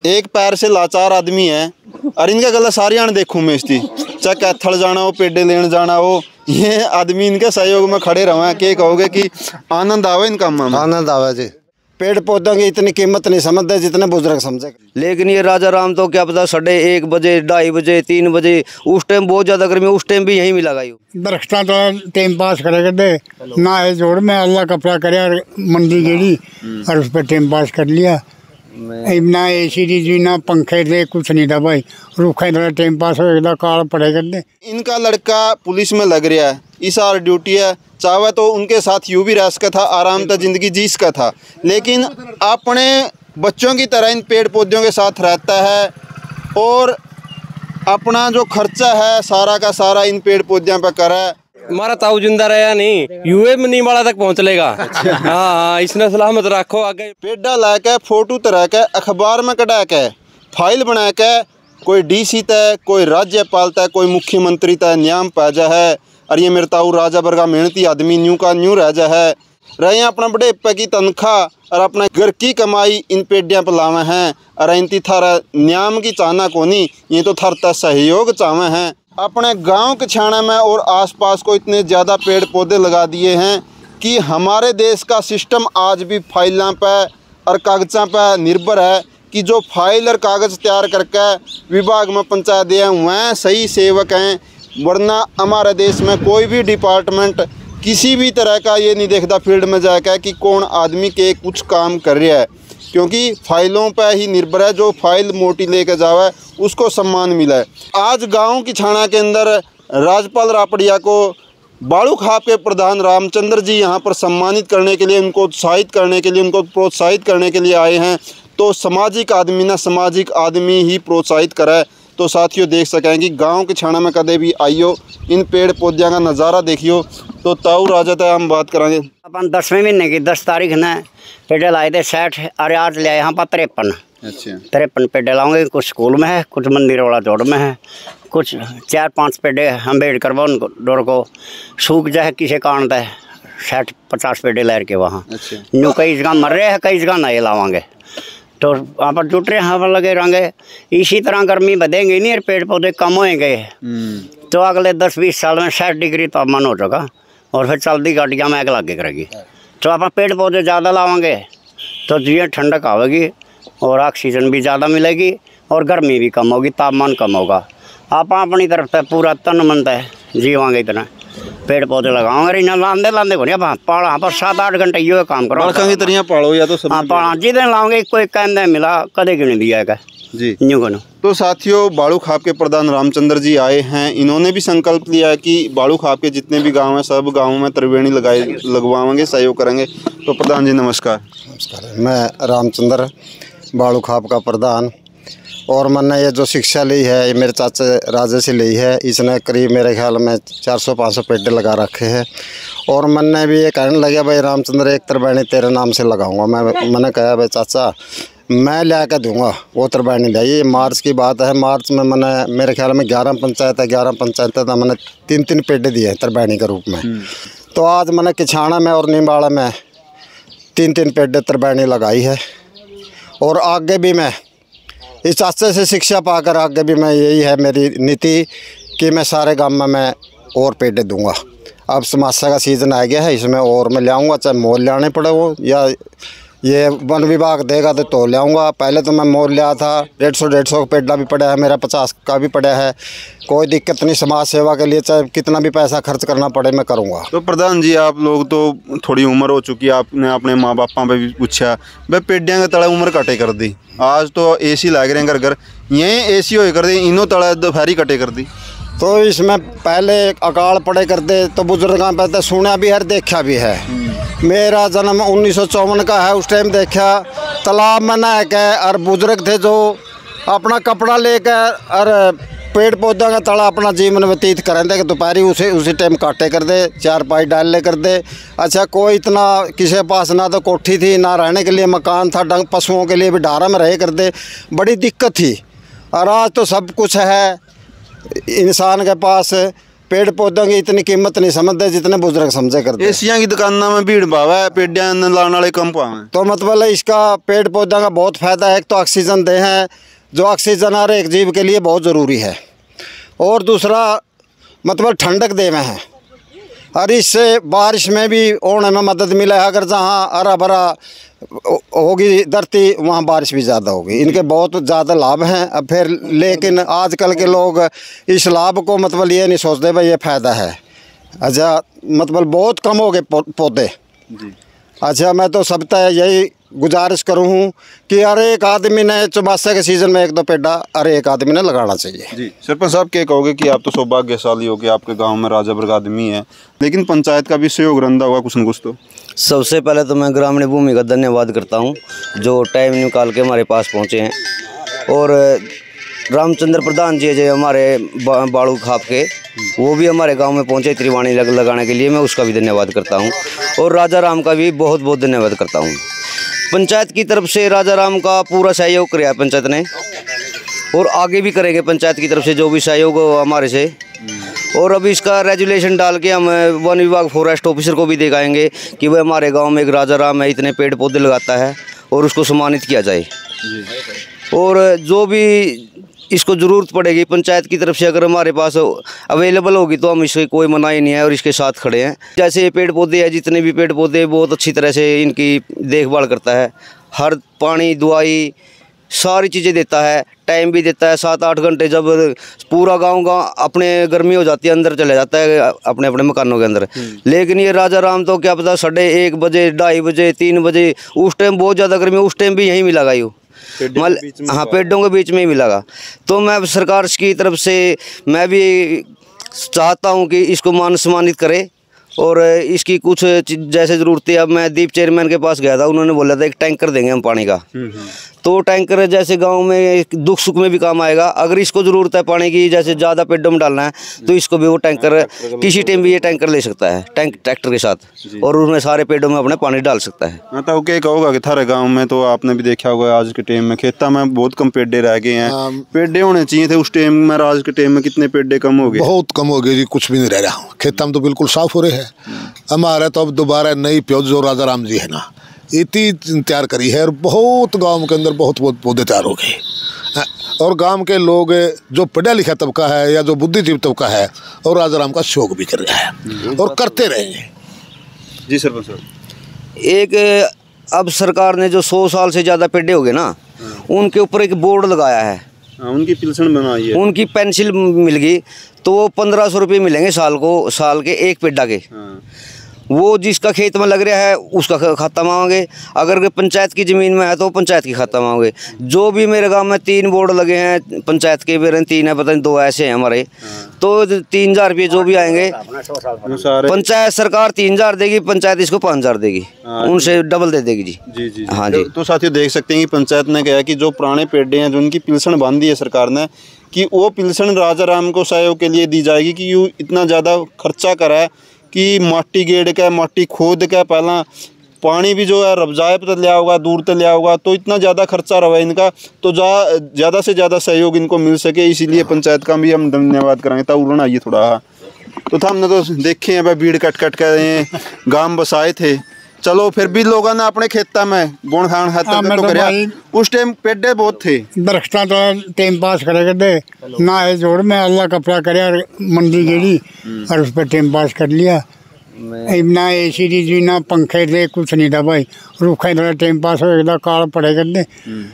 एक पैर से लाचार आदमी है और इनका गला सारी देखूं मैं इसकी चाहे कैथल जाना हो पेडे लेने जाना हो, ये आदमी इनके सहयोग में खड़े रहे। क्या कहोगे कि आनंद आवे इन कामों में? आनंद आवे जी। पेड़ पौधों की इतनी कीमत नहीं समझते जितने बुजुर्ग समझे। लेकिन ये राजा राम तो क्या पता 1:30 बजे 2:30 बजे 3 बजे उस टाइम बहुत ज्यादा गर्मी, उस टाइम भी यहीं मिला गई दरख्ता तो टाइम पास करे करते ना है जोड़ में अल्लाह कपड़ा करे मंडी गेड़ी और उस पर टाइम पास कर लिया। ना एसी दी ना पंखे थे कुछ नहीं था भाई, रूखा थोड़ा टाइम पास हो काल पड़े करते। इनका लड़का पुलिस में लग रहा है, इस आर ड्यूटी है, चाहे तो उनके साथ यूं भी रह सका था, आराम से जिंदगी जी सका था, लेकिन अपने बच्चों की तरह इन पेड़ पौधों के साथ रहता है और अपना जो खर्चा है सारा का सारा इन पेड़ पौधों पर करा है। हमारा ताऊ जिंदा रहा नहीं, यूए में नहीं वाला तक पहुंच लेगा। हाँ, इसने सलामत रखो आगे। पेड़ा लाके फोटो तरह के अखबार में कटा के फाइल बना के कोई डीसी तय, कोई राज्यपाल तय, कोई मुख्यमंत्री तय नियम पैजा है। और ये मेरे ताऊ राजा वर्गा मेहनती आदमी न्यू का न्यू राजा है रहे अपना बड़े पे की तनख्वाह और अपना घर की कमाई इन पेडिया पर लावे हैं। और इनती थारा नियम की चाहना कोनी, ये तो थारता सहयोग चावे हैं। अपने गांव के छाना में और आसपास को इतने ज़्यादा पेड़ पौधे लगा दिए हैं कि हमारे देश का सिस्टम आज भी फाइलों पर और कागज़ों पर निर्भर है कि जो फाइल और कागज़ तैयार करके विभाग में पहुँचा दिए वह सही सेवक हैं, वरना हमारे देश में कोई भी डिपार्टमेंट किसी भी तरह का ये नहीं देखता फील्ड में जाकर कि कौन आदमी के कुछ काम कर रहा है, क्योंकि फाइलों पर ही निर्भर है। जो फाइल मोटी लेकर जावे उसको सम्मान मिला है। आज गांव की छाना के अंदर राजपाल रापड़िया को बालू खाप के प्रधान रामचंद्र जी यहाँ पर सम्मानित करने के लिए, उनको उत्साहित करने के लिए, उनको प्रोत्साहित करने के लिए आए हैं। तो सामाजिक आदमी ना सामाजिक आदमी ही प्रोत्साहित करे। तो साथियों देख सकें कि गांव के छाना में कदे भी आइयो, इन पेड़ पौधों का नज़ारा देखियो। तो ताऊ राजा तय हम बात करेंगे। अपन 10वें महीने की 10 तारीख ने पेड़े लाए थे 60 और आज ले आए यहाँ पर 53। अच्छा, 53 पेड़े लाऊंगे। कुछ स्कूल में है, कुछ मंदिर वाला जोड़ में है, कुछ 4-5 पेड़े हम बेड़ करवा उनको डोर को सूख जाए किसी कारण तय 60-50 पेड़े लहर के वहाँ। अच्छा, न्यू कई जगह मर रहे हैं, कई जगह नहीं लावांगे। तो वहाँ पर जुट रहे, यहाँ पर लगे रहेंगे। इसी तरह गर्मी बढ़ेंगे नहीं और पेड़ पौधे कम होएंगे तो अगले 10-20 साल में 60 डिग्री तापमान हो जाएगा और फिर चलती गाड़ियाँ में आग लगे करेगी। तो आप पेड़ पौधे ज़्यादा लावांगे तो जी ठंडक आवेगी और ऑक्सीजन भी ज़्यादा मिलेगी और गर्मी भी कम होगी, तापमान कम होगा। आप अपनी तरफ से पूरा तन मन है जीवांगे, इतना पेड़ पौधे लगाओगे। इन्हें लांदे लांदे को नहीं पहाड़ा पर 7-8 घंटे ये काम करो की तरह पाड़ो या तो सब। हाँ, पहाड़ा जितने लाओगे कोई कहने मिला कदे क्यों नहीं दिया है जी। न्यू को तो साथियों बालू खाप के प्रधान रामचंद्र जी आए हैं, इन्होंने भी संकल्प लिया है कि बालू खाप के जितने भी गांव हैं सब गांवों में त्रिवेणी लगवाएंगे, सहयोग करेंगे। तो प्रधान जी नमस्कार। नमस्कार, मैं रामचंद्र बालू खाप का प्रधान। और मैंने ये जो शिक्षा ली है ये मेरे चाचा राजा से ली है। इसने करीब मेरे ख्याल में 400-500 पेड़ लगा रखे हैं। और मैंने भी ये कहने लगा भाई रामचंद्र एक त्रिवेणी तेरे नाम से लगाऊंगा। मैंने कहा भाई चाचा मैं ला के दूँगा वो त्रिवेणी लाई। ये मार्च की बात है, मार्च में मैंने मेरे ख्याल में 11 पंचायत है, 11 पंचायत था, मैंने 3-3 पेड़ दिए हैं त्रिवेणी के रूप में। तो आज मैंने किछाना में और निम्बाड़ा में 3-3 पेड़ त्रिवेणी लगाई है। और आगे भी मैं इस चाचे से शिक्षा पाकर आगे भी मैं यही है मेरी नीति कि मैं सारे गांव में मैं और पेड़ दूंगा। अब समस्या का सीज़न आ गया है, इसमें और मैं लाऊंगा, चाहे मोल लाने पड़े वो या ये वन विभाग देगा तो ले आऊँगा। पहले तो मैं मोल लिया था 150 का पेड़ा भी पड़ा है मेरा, 50 का भी पड़ा है। कोई दिक्कत नहीं, समाज सेवा के लिए चाहे कितना भी पैसा खर्च करना पड़े मैं करूँगा। तो प्रधान जी आप लोग तो थोड़ी उम्र हो चुकी है, आपने अपने माँ बापा पे भी पूछा भाई पेडिया के तले उम्र कटे कर दी। आज तो एसी लग रहे हैं घर, यहीं एसी हो कर दी, इन्हों तले दोपहरी कटे कर दी। तो इसमें पहले अकाल पड़े करते तो बुजुर्गों पर तो सुना भी है, देखा भी है। मेरा जन्म 1954 का है, उस टाइम देखा तालाब में नहा के और बुजुर्ग थे जो अपना कपड़ा लेकर और पेड़ पौधों का तला अपना जीवन व्यतीत करें थे कि दोपहरी उसी टाइम काटे कर दे, 4 पाई डाल ले कर दे। अच्छा, कोई इतना किसी के पास ना तो कोठी थी ना रहने के लिए मकान था, डंग पशुओं के लिए भी डारा में रहे कर दे, बड़ी दिक्कत थी। और आज तो सब कुछ है इंसान के पास, पेड़ पौधों की इतनी कीमत नहीं समझते जितने बुजुर्ग समझे करते हैं। एशिया की दुकानों में भीड़ भाव है, पेडिया लाने वाले कम पावे। तो मतलब है इसका पेड़ पौधों का बहुत फायदा है। एक तो ऑक्सीजन दे हैं, जो ऑक्सीजन हर एक जीव के लिए बहुत ज़रूरी है, और दूसरा मतलब ठंडक देवे हैं, और इससे बारिश में भी होने में मदद मिले है। अगर जहाँ हरा भरा होगी धरती वहाँ बारिश भी ज़्यादा होगी। इनके बहुत ज़्यादा लाभ हैं। अब फिर लेकिन आजकल के लोग इस लाभ को मतलब ये नहीं सोचते भाई ये फ़ायदा है। अच्छा मतलब बहुत कम हो गए पौधे। अच्छा मैं तो सबसे यही गुजारिश करूँ हूँ कि हर एक आदमी ने चौमासे के सीज़न में 1-2 पेड़ हर एक आदमी ने लगाना चाहिए। जी सरपंच साहब, क्या कहोगे कि आप तो सौभाग्यशाली हो कि आपके गांव में राजा वर्ग आदमी है, लेकिन पंचायत का भी सहयोग रंधा होगा कुछ न कुछ तो? सबसे पहले तो मैं ग्रामीण भूमि का धन्यवाद करता हूँ जो टाइम निकाल के हमारे पास पहुँचे हैं, और रामचंद्र प्रधान जी जो हमारे बाड़ू खाप के, वो भी हमारे गांव में पहुंचे त्रिवाणी लगाने के लिए, मैं उसका भी धन्यवाद करता हूं, और राजा राम का भी बहुत बहुत धन्यवाद करता हूं। पंचायत की तरफ से राजा राम का पूरा सहयोग किया पंचायत ने, और आगे भी करेंगे पंचायत की तरफ से जो भी सहयोग हो हमारे से। और अभी इसका रेजुलेशन डाल के हम वन विभाग फॉरेस्ट ऑफिसर को भी दिखाएंगे कि वह हमारे गाँव में एक राजा राम है, इतने पेड़ पौधे लगाता है, और उसको सम्मानित किया जाए। और जो भी इसको ज़रूरत पड़ेगी पंचायत की तरफ से अगर हमारे पास अवेलेबल होगी तो हम इससे कोई मनाही नहीं है, और इसके साथ खड़े हैं। जैसे ये पेड़ पौधे हैं, जितने भी पेड़ पौधे बहुत अच्छी तरह से इनकी देखभाल करता है, हर पानी दवाई सारी चीज़ें देता है, टाइम भी देता है 7-8 घंटे। जब पूरा गांव अपने गर्मी हो जाती है अंदर चले जाता है अपने अपने मकानों के अंदर। लेकिन ये राजा राम तो क्या पता 1:30 बजे 2:30 बजे 3 बजे, उस टाइम बहुत ज़्यादा गर्मी, उस टाइम भी यहीं मिला यूँ हाँ पेड़ों के बीच में ही मिलागा। तो मैं सरकार की तरफ से मैं भी चाहता हूं कि इसको मान सम्मानित करे, और इसकी कुछ जैसे ज़रूरत है। अब मैं दीप चेयरमैन के पास गया था, उन्होंने बोला था एक टैंकर देंगे हम पानी का, तो टैंकर जैसे गांव में दुख सुख में भी काम आएगा। अगर इसको ज़रूरत है पानी की, जैसे ज़्यादा पेड़ों में डालना है, तो इसको भी वो टैंकर किसी टाइम भी ये टैंकर ले सकता है ट्रैक्टर के साथ, और उसमें सारे पेड़ों में अपने पानी डाल सकता है। हाँ तो क्या कहोगा कि थारे गाँव में तो आपने भी देखा होगा आज के टाइम में खेता में बहुत कम पेड़े रह गए हैं। पेड़े होने चाहिए थे उस टाइम में, आज के टाइम में कितने पेड़े कम हो गए? बहुत कम हो गए जी, कुछ भी नहीं रह रहा। खेता में तो बिल्कुल साफ हो रहे हैं। हमारे तो अब दोबारा नई प्योज जो राजा राम जी है ना, इतनी तैयार करी है, और बहुत गांव के अंदर बहुत पौधे तैयार हो गए। और गांव के लोग जो पढ़ा लिखा तबका है या जो बुद्धिजीवी तबका है, और राजा राम का शौक भी कर रहा है और करते रहेंगे। जी सरपंच साहब, एक अब सरकार ने जो 100 साल से ज़्यादा पेड़े हो गए ना, उनके ऊपर एक बोर्ड लगाया है। उनकी पेंशन बनाई है, उनकी पेंसिल मिल गई, तो वो 1500 रुपये मिलेंगे साल के एक पेड़ा के। वो जिसका खेत में लग रहा है उसका खाता मांगे, अगर पंचायत की ज़मीन में है तो पंचायत की खाता मांगे। जो भी मेरे गांव में 3 बोर्ड लगे हैं पंचायत के, मेरे 3 है, पता नहीं 2 ऐसे हैं हमारे, तो 3000 रुपये जो भी आएंगे पंचायत सरकार 3000 देगी, पंचायत इसको 5000 देगी, उनसे डबल दे देगी जी। जी जी हाँ जी। तो साथियों देख सकते हैं कि पंचायत ने कहा कि जो पुराने पेड़े हैं जो उनकी पिलसन बांध दी है सरकार ने, कि वो पिलसन राजा राम को सहयोग के लिए दी जाएगी। कि यूँ इतना ज़्यादा खर्चा करा है कि माटी गेड़ के, माटी खोद के, पहला पानी भी जो है रबजाए पर लिया होगा, दूर तक लिया होगा, तो इतना ज़्यादा खर्चा रहा है इनका, तो ज़्यादा से ज़्यादा सहयोग इनको मिल सके, इसीलिए पंचायत का भी हम धन्यवाद कराएंगे। तो उड़ना आइए थोड़ा, तो था हमने तो देखे हैं भाई भीड़ कट कर गांव बसाए थे, चलो फिर भी लोगों ने अपने खेता में बोन खान खातर तो कराया। उस टाइम पेड़े बहुत थे, दरख्ता तो टाइम पास करे करते ना, ये जोड़ में अल्लाह कपड़ा करे मंडी गेड़ी, और उस पर टाइम पास कर लिया। ना एसी दी ना पंखे थे, कुछ नहीं था भाई, रूखा थोड़ा टाइम पास हो, काल पड़े करते,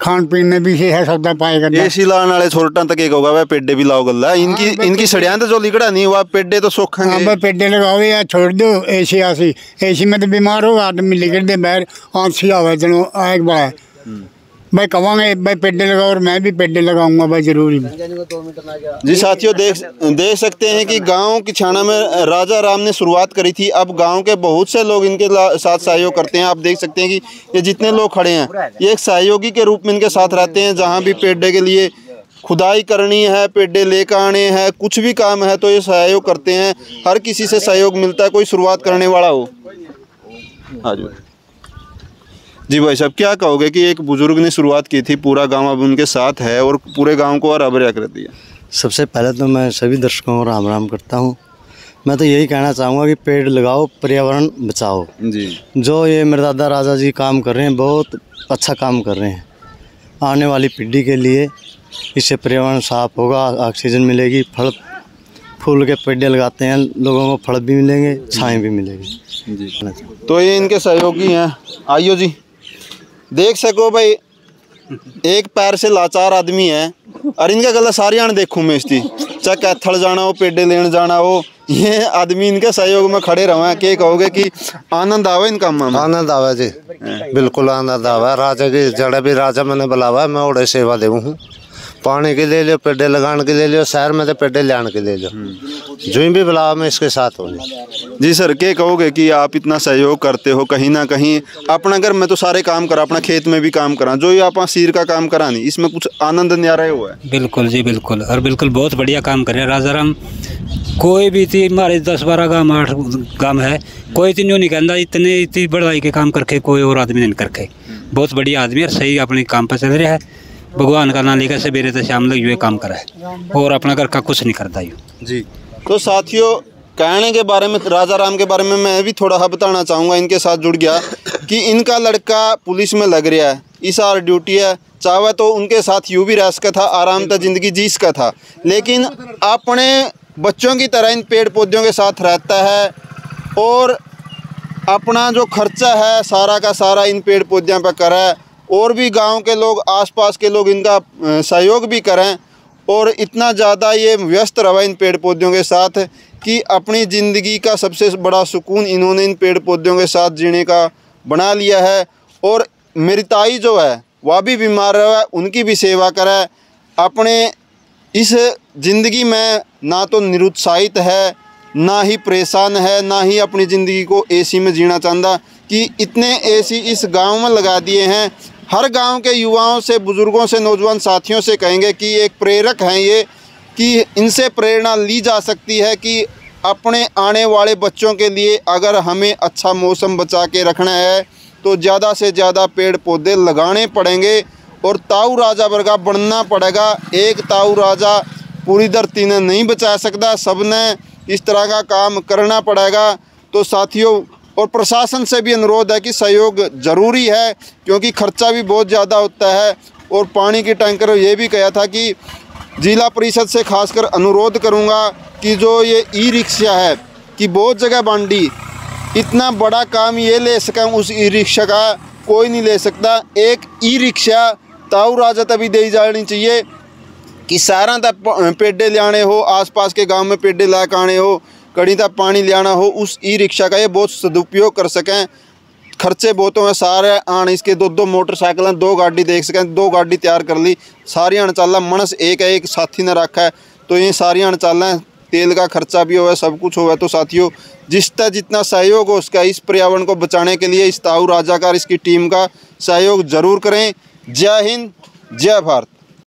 खान पीन में भी है सौदा पाए करते। एसी लाने वाले छोटा तक एक होगा, पेड़े भी लाओ गल्ला, इनकी सड़ियां तो जो लिकड़ा नहीं हुआ, पेड़े तो सोखेंगे। भाई पेड़े लगाओ या छोड़ दो एसी आसी, एसी में तो बीमार हो आदमी लिकड़ दे बाहर आंसी आवे, चलो एक बार भाई कहेंगे भाई पेड़े लगाओ, और मैं भी पेड़े लगाऊंगा भाई जरूरी। जी साथियों देख सकते हैं कि गांव की छाना में राजा राम ने शुरुआत करी थी। अब गांव के बहुत से लोग इनके साथ सहयोग करते हैं। आप देख सकते हैं कि ये जितने लोग खड़े हैं ये एक सहयोगी के रूप में इनके साथ रहते हैं। जहां भी पेड़े के लिए खुदाई करनी है, पेड़े लेकर आने हैं, कुछ भी काम है तो ये सहयोग करते हैं। हर किसी से सहयोग मिलता है, कोई शुरुआत करने वाला हो। आज जी भाई साहब, क्या कहोगे कि एक बुजुर्ग ने शुरुआत की थी, पूरा गांव अब उनके साथ है और पूरे गांव को हरा भरा कर दिया? सबसे पहले तो मैं सभी दर्शकों को राम राम करता हूं। मैं तो यही कहना चाहूँगा कि पेड़ लगाओ, पर्यावरण बचाओ जी। जो ये मेरे दादा राजा जी काम कर रहे हैं, बहुत अच्छा काम कर रहे हैं। आने वाली पीढ़ी के लिए इससे पर्यावरण साफ होगा, ऑक्सीजन मिलेगी, फल फूल के पेड़ लगाते हैं, लोगों को फल भी मिलेंगे, छाएँ भी मिलेगी जी। तो ये इनके सहयोगी हैं। आइयो जी, देख सको भाई, एक पैर से लाचार आदमी है और इनका गला सारी आने देखूँ मैं इसकी, चाहे कैथल जाना हो, पेडे लेने जाना हो, ये आदमी इनके सहयोग में खड़े रहे हैं। क्या कहोगे कि आनंद आवे इन कामों में? आनंद आवे जी, बिल्कुल आनंद आवे। राजा की जड़े भी राजा मैंने बुलावा, मैं ओड़े सेवा देऊँ हूँ। पानी के ले लियो, पेडे लगाने के ले लियो, शहर में तो पेडे लाने के ले लियो, जो भी बुलावा मैं इसके साथ हूँ जी। सर, क्या कहोगे कि आप इतना सहयोग करते हो, कहीं ना कहीं अपना घर में तो सारे काम करा, अपना खेत में भी काम करा, जो ये आप सिर का काम करा नहीं, इसमें कुछ आनंद नहीं आ रहा हुआ है? बिल्कुल जी, बिल्कुल, और बिल्कुल बहुत बढ़िया काम कर रहे हैं राजाराम। कोई भी थी हमारे 10-12 गाँव 8 गाँव है, कोई तीन नहीं कहता इतनी बढ़ाई के काम करके कोई और आदमी नहीं करके। बहुत बढ़िया आदमी है, सही अपने काम पर चल रहा है। भगवान का नाम लेकर सवेरे से शाम तक ये काम करा है और अपना घर का कुछ नहीं करता यूँ जी। तो साथियों, कहने के बारे में, राजाराम के बारे में मैं भी थोड़ा बताना चाहूँगा। इनके साथ जुड़ गया कि इनका लड़का पुलिस में लग रहा है, इस आर ड्यूटी है, चाहे तो उनके साथ यूँ भी रह सका था, आराम से ज़िंदगी जी सका था, लेकिन अपने बच्चों की तरह इन पेड़ पौधों के साथ रहता है और अपना जो खर्चा है सारा का सारा इन पेड़ पौधों पर करे, और भी गांव के लोग, आसपास के लोग इनका सहयोग भी करें, और इतना ज़्यादा ये व्यस्त रहा इन पेड़ पौधों के साथ कि अपनी ज़िंदगी का सबसे बड़ा सुकून इन्होंने इन पेड़ पौधों के साथ जीने का बना लिया है। और मेरी ताई जो है वह भी बीमार रहा है, उनकी भी सेवा करे। अपने इस ज़िंदगी में ना तो निरुत्साहित है, ना ही परेशान है, ना ही अपनी ज़िंदगी को एसी में जीना चाहता, कि इतने एसी इस गांव में लगा दिए हैं। हर गांव के युवाओं से, बुज़ुर्गों से, नौजवान साथियों से कहेंगे कि एक प्रेरक हैं ये, कि इनसे प्रेरणा ली जा सकती है कि अपने आने वाले बच्चों के लिए अगर हमें अच्छा मौसम बचा के रखना है तो ज़्यादा से ज़्यादा पेड़ पौधे लगाने पड़ेंगे और ताऊ राजा वर्गा बनना पड़ेगा। एक ताऊ राजा पूरी धरती ने नहीं बचा सकता, सब ने इस तरह का काम करना पड़ेगा। तो साथियों, और प्रशासन से भी अनुरोध है कि सहयोग ज़रूरी है, क्योंकि खर्चा भी बहुत ज़्यादा होता है। और पानी की टैंकर ये भी कहा था कि जिला परिषद से खासकर अनुरोध करूँगा कि जो ये ई रिक्शा है कि बहुत जगह बांटी, इतना बड़ा काम ये ले सकें, उस ई रिक्शा का कोई नहीं ले सकता। एक ई रिक्शा ताऊ राजा तभी दी जानी चाहिए कि सारा तक पेडे लियाने हो, आसपास के गांव में पेडे ला आने हो, कड़ी तक पानी लियाना हो, उस ई रिक्शा का ये बहुत सदुपयोग कर सकें। खर्चे बहुत हैं सारे आन, इसके 2-2 मोटरसाइकिल, 2 गाड़ी देख सकें, 2 गाड़ी तैयार कर ली, सारी आन चल मनस एक है, एक साथी ने रखा है, तो ये सारी आन चल रहा है, तेल का खर्चा भी हो, सब कुछ हो। तो साथियों, जिसका जितना सहयोग हो उसका इस पर्यावरण को बचाने के लिए इस ताऊ राजा का, इसकी टीम का सहयोग जरूर करें। जय हिंद, जय भारत।